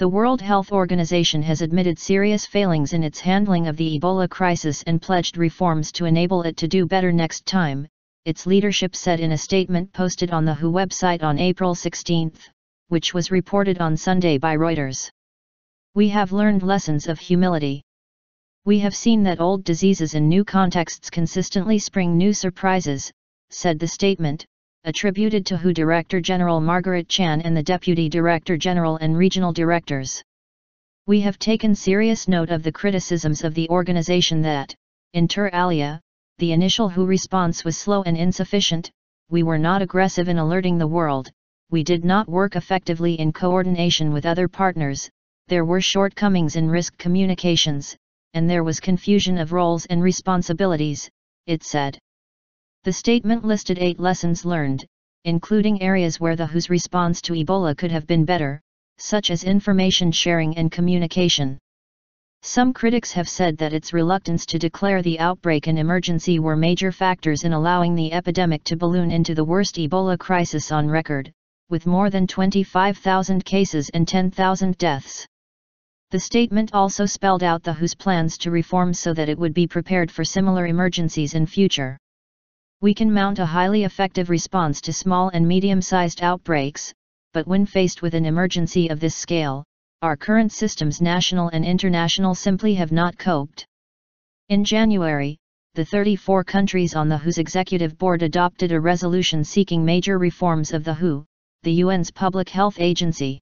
The World Health Organization has admitted serious failings in its handling of the Ebola crisis and pledged reforms to enable it to do better next time, its leadership said in a statement posted on the WHO website on April 16, which was reported on Sunday by Reuters. "We have learned lessons of humility. We have seen that old diseases in new contexts consistently spring new surprises," said the statement, attributed to WHO Director-General Margaret Chan and the Deputy Director-General and Regional Directors. "We have taken serious note of the criticisms of the organization that, inter alia, the initial WHO response was slow and insufficient, we were not aggressive in alerting the world, we did not work effectively in coordination with other partners, there were shortcomings in risk communications, and there was confusion of roles and responsibilities," it said. The statement listed 8 lessons learned, including areas where the WHO's response to Ebola could have been better, such as information sharing and communication. Some critics have said that its reluctance to declare the outbreak an emergency were major factors in allowing the epidemic to balloon into the worst Ebola crisis on record, with more than 25,000 cases and 10,000 deaths. The statement also spelled out the WHO's plans to reform so that it would be prepared for similar emergencies in future. "We can mount a highly effective response to small and medium-sized outbreaks, but when faced with an emergency of this scale, our current systems, national and international, simply have not coped." In January, the 34 countries on the WHO's executive board adopted a resolution seeking major reforms of the WHO, the UN's public health agency.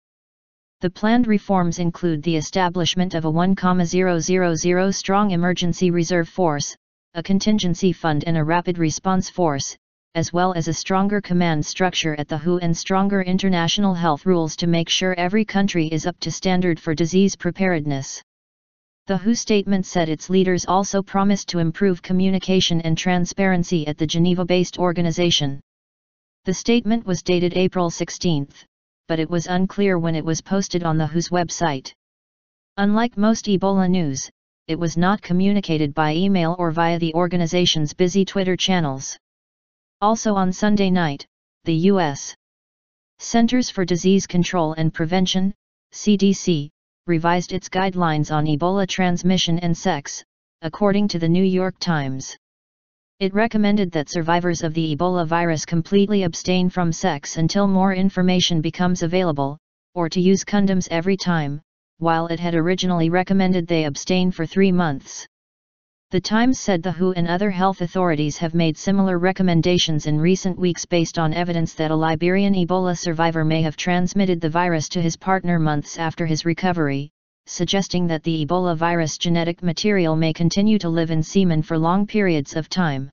The planned reforms include the establishment of a 1,000 strong emergency reserve force, a contingency fund and a rapid response force, as well as a stronger command structure at the WHO and stronger international health rules to make sure every country is up to standard for disease preparedness. The WHO statement said its leaders also promised to improve communication and transparency at the Geneva-based organization. The statement was dated April 16, but it was unclear when it was posted on the WHO's website. Unlike most Ebola news, it was not communicated by email or via the organization's busy Twitter channels. Also on Sunday night, the U.S. Centers for Disease Control and Prevention, CDC, revised its guidelines on Ebola transmission and sex, according to the New York Times. It recommended that survivors of the Ebola virus completely abstain from sex until more information becomes available, or to use condoms every time, while it had originally recommended they abstain for 3 months. The Times said the WHO and other health authorities have made similar recommendations in recent weeks based on evidence that a Liberian Ebola survivor may have transmitted the virus to his partner months after his recovery, suggesting that the Ebola virus genetic material may continue to live in semen for long periods of time.